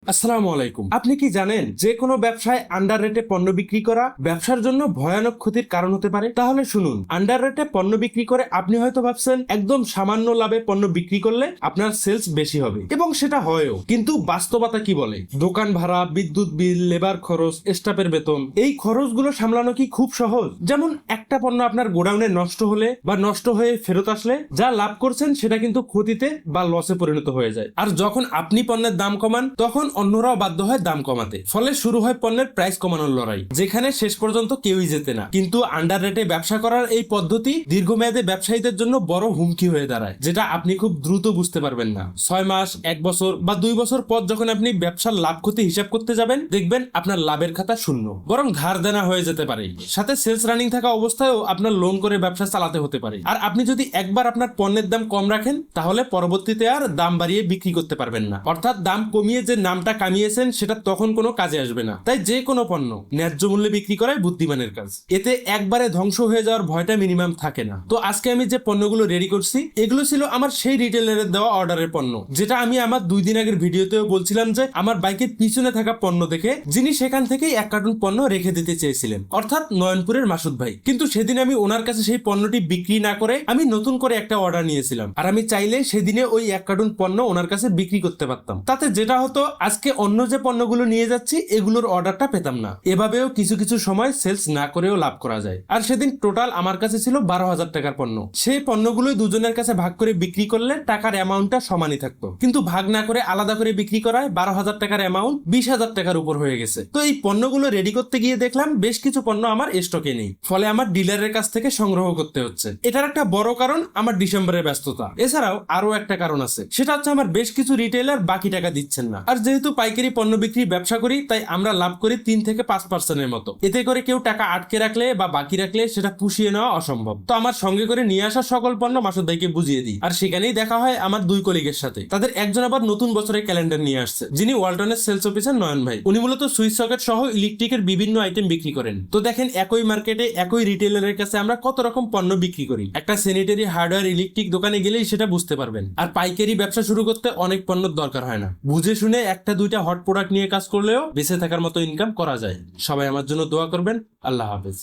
আসসালামু আলাইকুম। আপনি কি জানেন যে কোনো ব্যবসায় আন্ডার রেটে পণ্য বিক্রি করা ব্যবসার জন্য ভয়ানক ক্ষতির কারণ হতে পারে? তাহলে শুনুন, আন্ডার রেটে পণ্য বিক্রি করে আপনি হয়তো ভাবছেন একদম সামান্য লাভে পণ্য বিক্রি করলে আপনার সেলস বেশি হবে, এবং সেটা হয়ও, কিন্তু বাস্তবতা কি বলে? দোকান ভাড়া, বিদ্যুৎ বিল, লেবার খরচ, স্টাফের বেতন, এই খরচগুলো সামলানো কি খুব সহজ? যেমন একটা পণ্য আপনার গোডাউনে নষ্ট হলে বা নষ্ট হয়ে ফেরত আসলে যা লাভ করছেন সেটা কিন্তু ক্ষতিতে বা লসে পরিণত হয়ে যায়। আর যখন আপনি পণ্যের দাম কমান তখন অন্যরাও বাধ্য হয় দাম কমাতে, ফলে শুরু হয় পণ্যের প্রাইস কমানোর লড়াই, যেখানে শেষ পর্যন্ত কেউই জেতে না। কিন্তু আন্ডার রেটে ব্যবসা করার এই পদ্ধতি দীর্ঘমেয়াদে ব্যবসায়ীদের জন্য বড় হুমকি হয়ে দাঁড়ায়, যেটা আপনি খুব দ্রুত বুঝতে পারবেন না। 6 মাস, 1 বছর বা 2 বছর পর যখন আপনি ব্যবসার লাভ ক্ষতি হিসাব করতে যাবেন, দেখবেন আপনার লাভের খাতা শূন্য, বরং ধার দেনা হয়ে যেতে পারে। সাথে সেলস রানিং থাকা অবস্থায়ও আপনার লোন করে ব্যবসা চালাতে হতে পারে। আর আপনি যদি একবার আপনার পণ্যের দাম কম রাখেন, তাহলে পরবর্তীতে আর দাম বাড়িয়ে বিক্রি করতে পারবেন না। অর্থাৎ দাম কমিয়ে যে নামটা কামিয়েছেন সেটা তখন কোনো কাজে আসবে না। তাই যে কোনো পণ্য ন্যায্য মূল্যে বিক্রি করাই বুদ্ধিমানের কাজ। এতে একবারে ধ্বংস হয়ে যাওয়ার ভয়টা মিনিমাম থাকে না। তো আজকে আমি যে পণ্যগুলো রেডি করছি, এগুলো ছিল আমার সেই রিটেলারের দেওয়া অর্ডারের পণ্য, যেটা আমি আমার 2 দিন আগের ভিডিওতেও বলছিলাম যে আমার বাইকের পিছনে থাকা পণ্য দেখে যিনি সেখান থেকেই 1 কার্টুন পণ্য রেখে দিতে চেয়েছিলেন, অর্থাৎ নয়নপুরের মাসুদ ভাই। কিন্তু সেদিন আমি ওনার কাছে সেই পণ্যটি বিক্রি না করে আমি নতুন করে একটা অর্ডার নিয়েছিলাম, আর আমি চাইলে সেদিনে ওই 1 কার্টুন পণ্য ওনার কাছে বিক্রি করতে পারতাম। তাতে যেটা হতো, আজকে অন্য যে পণ্যগুলো নিয়ে যাচ্ছি এগুলোর অর্ডারটা পেতাম না। এভাবেও কিছু কিছু সময় সেলস না করেও লাভ করা যায়। আর সেদিন টোটাল আমার কাছে ছিল 12,000 টাকার পণ্য। সেই পণ্যগুলোই দুজনের কাছে ভাগ করে বিক্রি করলে টাকার অ্যামাউন্টটা সমানই থাকতো, কিন্তু ভাগ না করে আলাদা করে বিক্রি করায় 12,000 টাকার অ্যামাউন্ট 20,000 টাকার উপর হয়ে গেছে। তো এই পণ্যগুলো রেডি করতে গিয়ে দেখলাম বেশ কিছু পণ্য আমার স্টকে নেই, ফলে আমার ডিলারের কাছ থেকে সংগ্রহ করতে হচ্ছে। এটার একটা বড় কারণ আমার ডিসেম্বরের ব্যস্ততা। এছাড়াও আরো একটা কারণ আছে, সেটা হচ্ছে আমার বেশ কিছু রিটেলার বাকি টাকা দিচ্ছেন না। আর যেহেতু পাইকারি পণ্য বিক্রি ব্যবসা করি, তাই আমরা লাভ করি 3 থেকে 5% মতো। এতে করে কেউ টাকা আটকে রাখলে বা বাকি রাখলে সেটা পুষিয়ে নেওয়া অসম্ভব। তো আমার সঙ্গে করে নিয়ে আসা সকল পণ্য মাসুদ ভাইকে বুঝিয়ে দিই। আর সেখানেই দেখা হয় আমার 2 কলিগের সাথে। তাদের একজন আবার নতুন বছরের ক্যালেন্ডার নিয়ে আসছে, যিনি ওয়ালটনের সেলস অফিসার নয়ন ভাই। উনি মূলত সুইচ সকেট সহ ইলেকট্রিকের বিভিন্ন আইটেম বিক্রি করেন। তো দেখেন, একই মার্কেটে একই রিটেলারের কাছে আমরা কত রকম পণ্য বিক্রি করি। একটা স্যানিটারি হার্ডওয়্যার ইলেকট্রিক দোকানে গেলেই সেটা বুঝতে পারবেন। আর পাইকারি ব্যবসা শুরু করতে অনেক পণ্যের দরকার হয় না। বুঝে শুনে একটা দুইটা হট প্রোডাক্ট নিয়ে কাজ করলেও বেঁচে থাকার মতো ইনকাম করা যায়। সবাই আমার জন্য দোয়া করবেন। আল্লাহ হাফেজ।